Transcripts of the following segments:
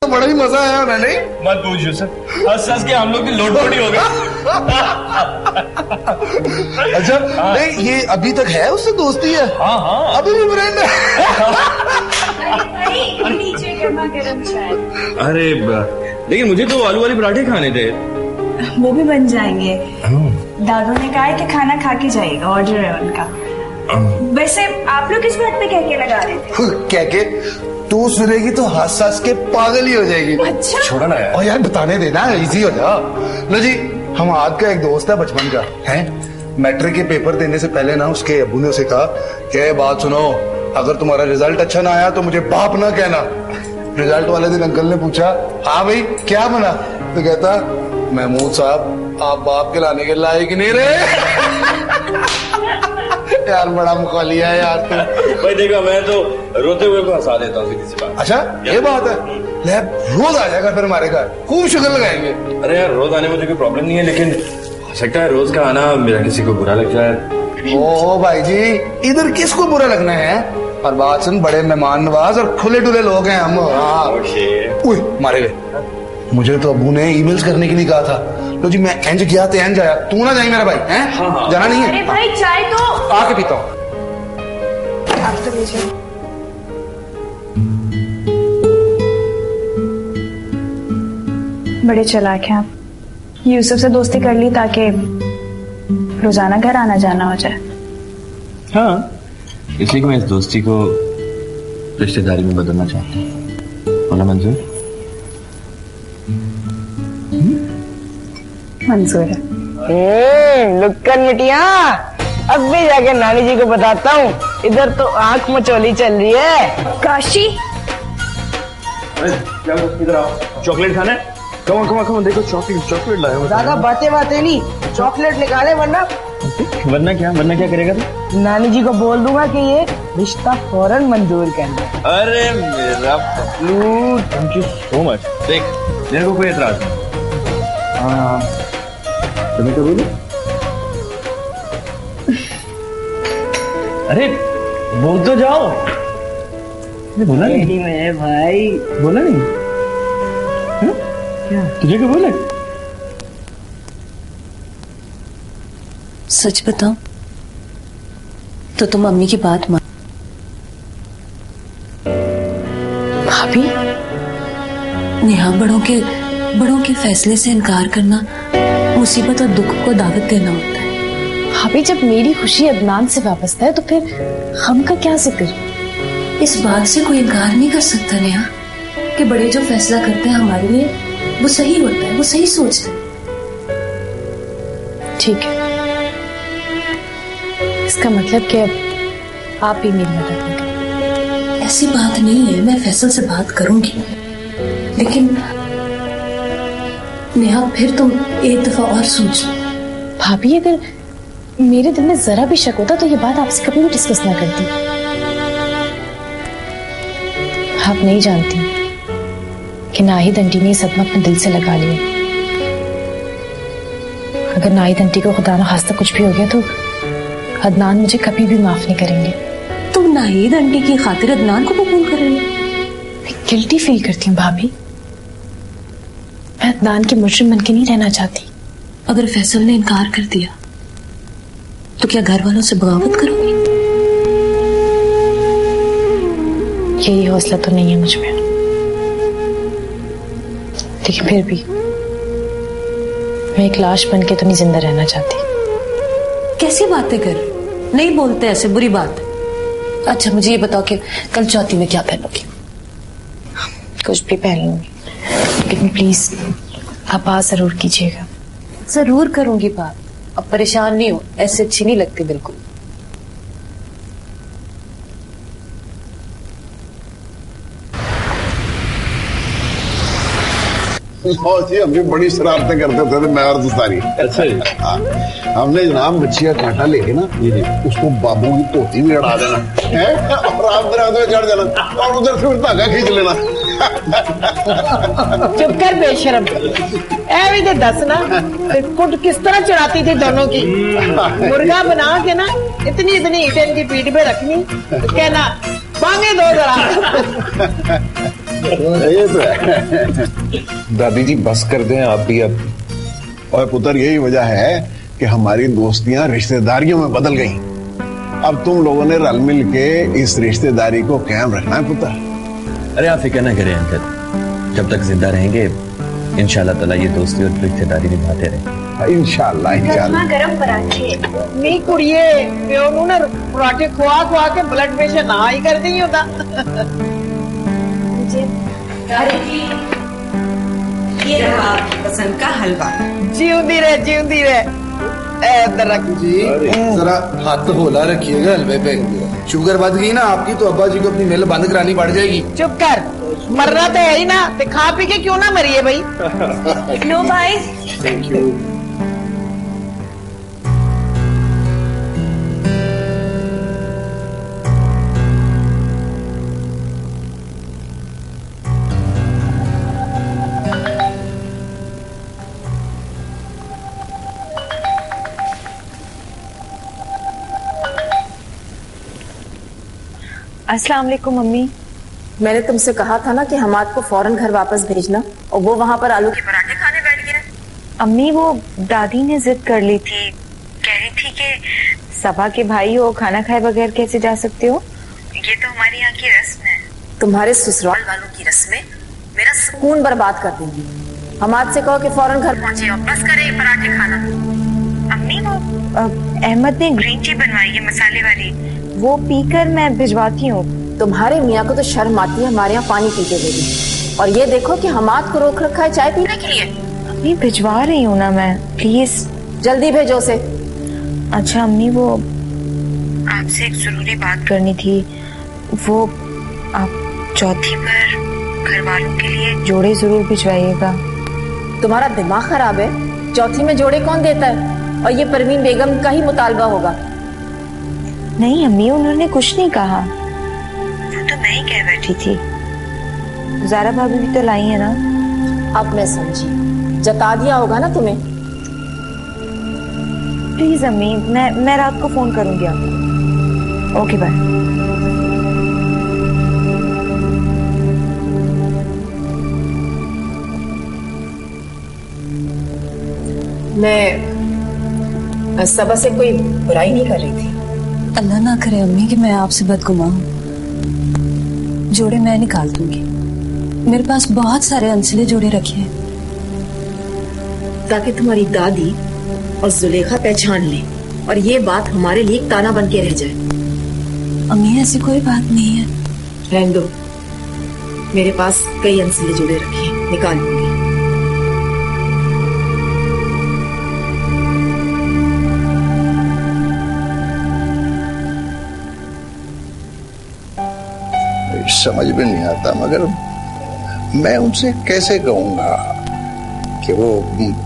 बड़ा ही मजा आया ना, नहीं? मत पूछो सर, हंस हंस के हम लोग की लोटपोटी हो गई। अच्छा नहीं, ये अभी तक है उससे दोस्ती है? हाँ हाँ, अभी भी फ्रेंड है? नीचे गर्मा गर्म चाय। अरे लेकिन मुझे तो आलू वाले पराठे खाने थे। वो भी बन जाएंगे। दादू ने कहा है कि खाना खा के जाएगा, ऑर्डर है उनका। वैसे आप लोग इस बात पे कह के लगा रहे थे? कह के तू सुनेगी तो हंस हंस के पागल ही हो जाएगी। अच्छा छोड़ा ना यार। और यार बताने देना, इजी हो जा। लो जी, हम आग का एक दोस्त है बचपन का, है मैट्रिक के पेपर देने से पहले ना उसके अब्बू ने उसे कहा कि बात सुनो, अगर तुम्हारा रिजल्ट अच्छा ना आया तो मुझे बाप ना कहना। रिजल्ट वाले दिन अंकल ने पूछा, हाँ भाई क्या बना? तो कहता, महमूद साहब आप बाप के लाने के लायक नहीं रहे। यार बड़ा मुकालिया है यार तुम। भाई देखा, मैं तो रोते हुए को हंसा देता हूँ किसी बात। अच्छा ये बात है, ले रोज आ जाएगा फिर हमारे घर, खूब शुगर लगाएंगे। अरे यार रोज आने में मुझे कोई प्रॉब्लम नहीं है, लेकिन हो सकता है रोज का आना मेरा किसी को बुरा लग जाए। ओ भाई जी, इधर किसको बुरा लगना है? और बात सुन, बड़े मेहमान नवाज और खुले डुले लोग हैं हम। हाँ मारे गए। मुझे तो अब्बू ने ईमेल्स करने के लिए कहा था। लो जी, मैं एंज गया तो एंज आया, तू ना जाए मेरा भाई, हैं? हाँ। जाना नहीं है? अरे भाई चाय तो आके पीता हूँ। आप तो लीजिए। बड़े चालाक हैं आप। यूसुफ से दोस्ती कर ली ताकि रोजाना घर आना जाना हो जाए। हाँ, इसलिए मैं इस दोस्ती को रिश्तेदारी में बदलना चाहता हूँ। बोला मंजूर? मंजूर है। लुक्कन मिटिया, अब भी जाके नानी जी को बताता हूँ, इधर तो आंख मचोली चल रही है। काशी इधर आओ, चॉकलेट खाना है? कम देखो, चॉकलेट लाया हूं। ज्यादा बातें नहीं, चॉकलेट निकाले वरना वरना क्या करेगा तू? नानी जी को बोल दूंगा कि ये रिश्ता फौरन मंजूर कर ले। अरे मेरा Pappu, thank you so much. देख, मेरे को कोई एतराज नहीं। हाँ, तुम्हें क्या बोलूं? अरे बोल तो जाओ। बोला नहीं मेरे भाई, बोला नहीं? क्या तुझे क्या बोला? सच बताओ तो तुम मम्मी की बात मान। भाभी, नेहा बड़ों के फैसले से इनकार करना मुसीबत और दुख को दावत देना होता है। भाभी, जब मेरी खुशी अदनान से वाबस्ता है तो फिर हम का क्या जिक्र? इस बात से कोई इनकार नहीं कर सकता नेहा कि बड़े जो फैसला करते हैं हमारे लिए वो सही होता है, वो सही सोच है। ठीक है, इसका मतलब कि अब आप ही मेरी मदद नहीं करें। ऐसी बात नहीं है, मैं फैसल से बात करूंगी, लेकिन नेहा फिर तुम एक दफा और सोच लो। भाभी, अगर मेरे दिल में जरा भी शक होता तो ये बात आपसे कभी भी डिस्कस ना करती। आप नहीं जानती कि नाहिद आंटी ने सदमा अपने दिल से लगा लिया। अगर नाहिद आंटी को खुदा न खास्ता कुछ भी हो गया तो अदनान मुझे कभी भी माफ नहीं करेंगे। तुम नाहिद आंटी की खातिर अदनान को कबूल कर रही हो? मैं गिल्टी फील करती हूँ भाभी। मैं अदनान के मुजरिम बन के नहीं रहना चाहती। अगर फैसल ने इनकार कर दिया तो क्या घर वालों से बगावत करोगी? यही हौसला तो नहीं है मुझ में, लेकिन फिर भी मैं एक लाश बन के तो नहीं जिंदा रहना चाहती। कैसी बातें कर, नहीं बोलते ऐसे, बुरी बात। अच्छा मुझे ये बताओ कि कल चौथी में क्या पहनोगी? कुछ भी पहन लूंगी, लेकिन प्लीज आप बात जरूर कीजिएगा। जरूर करूंगी बात, अब परेशान नहीं हो, ऐसे अच्छी नहीं लगती बिल्कुल। जी हम भी बड़ी शरारतें करते थे मैं और दुस्तारी। अच्छा जी। हाँ, हमने जनाब मच्छी का कांटा लेके ना उसको बाबू की धोती में अड़ा देना है और आप दराज में चढ़ जाना और उधर से धागा खींच लेना। चुप कर बेशरम, ऐ भी तो दस ना कुट किस तरह चढ़ाती थी दोनों की। मुर्गा बना के ना इतनी ईंटें की पीठ पे रखनी, कहना मांगे दो जरा। ये तो है। दादी जी बस कर दें आप भी अब। और पुत्र यही वजह है कि हमारी दोस्तियां रिश्तेदारियों में बदल गई। अब तुम लोगों ने रल मिल के इस रिश्तेदारी को कायम रखना है पुत्र। अरे आप फिक्र ना करें अंकल, जब तक जिंदा रहेंगे इंशाल्लाह ताला ये दोस्ती और रिश्तेदारी निभाते रहें। इंशाल्लाह इंशाल्लाह। गरम पराठे नहीं कुड़िए प्यो नू ना पराठे खुआ खुआ के ब्लड प्रेशर ना ही कर दी होता। ये रहा पसंद का हलवा। जीवती रहे इधर रख जी जरा हाथ तो होला रखिएगा हलवे पे। शुगर बढ़ गई ना आपकी तो अब्बा जी को अपनी मिल बंद करानी पड़ जाएगी। चुप कर, मरना तो है ही ना, ते खा पी के क्यों ना मरिए भाई। लो भाई। Thank you. अस्सलाम वालेकुम मम्मी। मैंने तुमसे कहा था ना कि हमाद को फौरन घर वापस भेजना, और वो वहाँ पर आलू के पराठे खाने बैठ गया। अम्मी वो दादी ने जिद कर ली थी, कह रही थी कि सबा के भाई हो, खाना खाए बगैर कैसे जा सकते हो। ये तो हमारे यहाँ की रस्म है। तुम्हारे ससुराल वालों की रस्में मेरा सुकून बर्बाद कर देंगी। हमाद से कहो कि फौरन घर पहुंचे और बस करे पराठे खाना। अम्मी वो अहमद ने ग्रीन टी बनवाई है मसाले वाली, वो पीकर मैं भिजवाती हूँ। तुम्हारे मियाँ को तो शर्म आती है हमारे यहाँ पानी पी के देगी, और ये देखो कि हमाद को रोक रखा है चाय पीने के लिए। अम्मी भिजवा रही हूँ ना मैं, प्लीज जल्दी भेजो उसे। अच्छा अम्मी वो आपसे एक जरूरी बात करनी थी। वो आप चौथी पर घर वालों के लिए जोड़े जरूर भिजवाइएगा। तुम्हारा दिमाग खराब है? चौथी में जोड़े कौन देता है? और ये परवीन बेगम का ही मुतालबा होगा। नहीं अम्मी उन्होंने कुछ नहीं कहा, वो तो मैं ही कह बैठी थी। ज़ारा भाभी भी तो लाई है ना। अब मैं समझी, जता दिया होगा ना तुम्हें। प्लीज अम्मी मैं रात को फोन करूंगी आपको। Okay bye. मैं सबा से कोई बुराई नहीं कर रही थी। अल्लाह ना करे अम्मी कि मैं आपसे बदगुमान हूँ। जोड़े मैं निकाल दूंगी, मेरे पास बहुत सारे अनसिले जोड़े रखे हैं, ताकि तुम्हारी दादी और जुलेखा पहचान ले और ये बात हमारे लिए ताना बन के रह जाए। अम्मी ऐसी कोई बात नहीं है। रहने दो, मेरे पास कई अनसिले जोड़े रखे हैं, निकाल लूंगी। समझ में नहीं आता, मगर मैं उनसे कैसे कहूंगा कि वो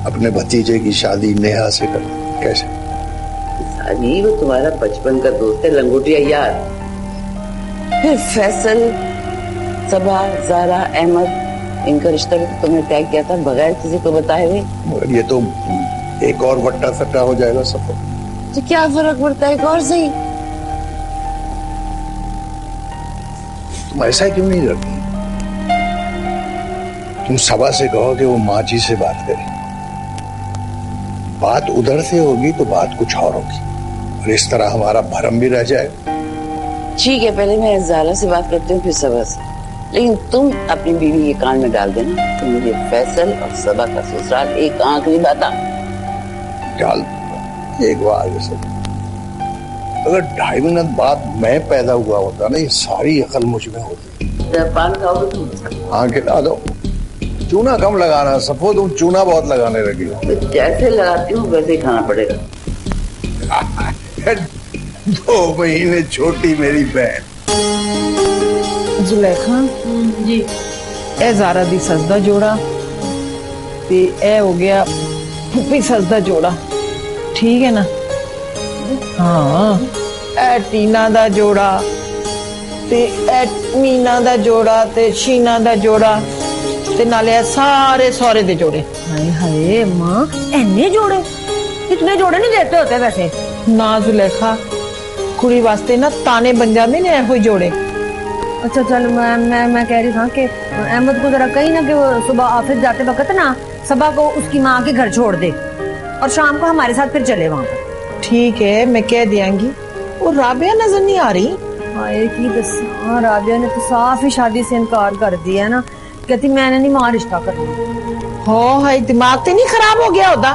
अपने भतीजे की शादी नेहा से कर। कैसे? शादी वो तुम्हारा बचपन का दोस्त है, लंगोटिया यार। फिर फैसल, सबा, ज़ारा, अहमद, इनका रिश्ता भी तुमने तय किया था बगैर किसी को बताए हुए। मगर ये तो एक और वट्टा सट्टा हो जाएगा सब। तो क्या फर्क पड़ता है, एक और सही। तुम ऐसा क्यों नहीं करती? तुम सबा से कहो कि वो माँ जी से बात करे। बात उधर से होगी तो बात कुछ और होगी, और इस तरह हमारा भरम भी रह जाएगा। ठीक है, पहले मैं ज़ारा से बात करती हूँ, फिर सबा से। लेकिन तुम अपनी बीवी के कान में डाल देना तो मुझे फैसल और सबा का ससुराल एक आंख नहीं बाता। डाल एक बार जैसे। अगर 2.5 मिनट बाद मैं पैदा हुआ होता ना, ये सारी अकल मुझ में होती। पान खाओगे तुम? हाँ खिला दो। चूना कम लगाना सफो, तुम चूना बहुत लगाने लगी हो। तो जैसे लगाती हूँ वैसे ही खाना पड़ेगा। 2 महीने छोटी मेरी बहन। जुलेखा जी, ए ज़ारा दी सजदा जोड़ा ते ए हो गया फुप्पी सजदा जोड़ा, ठीक है ना? हाँ, ए टीना दा जोड़ा ते ए मीना दा जोड़ा ते शीना दा जोड़ा ते नाले सारे सौरे दे जोड़े। हाय हाय माँ, इतने जोड़े? इतने जोड़े नहीं देते होते वैसे। ना जुलेखा, कुड़ी वास्ते ना ताने बन जाते ने, ऐसे जोड़े। अच्छा चल मैं कह रही था कि अहमद को जरा कहीं ना कि वो सुबह ऑफिस जाते वक्त ना सबा को उसकी माँ के घर छोड़ दे और शाम को हमारे साथ फिर चले वहां पर। ठीक है, मैं कह दियांगी। वो राबिया नजर नहीं आ रही। हाय की दसा, राबिया ने तो साफ ही शादी से इनकार कर दिया है ना, कहती मैंने नहीं मां रिश्ता करना। हो हाय, दिमाग तो नहीं खराब हो गया होता?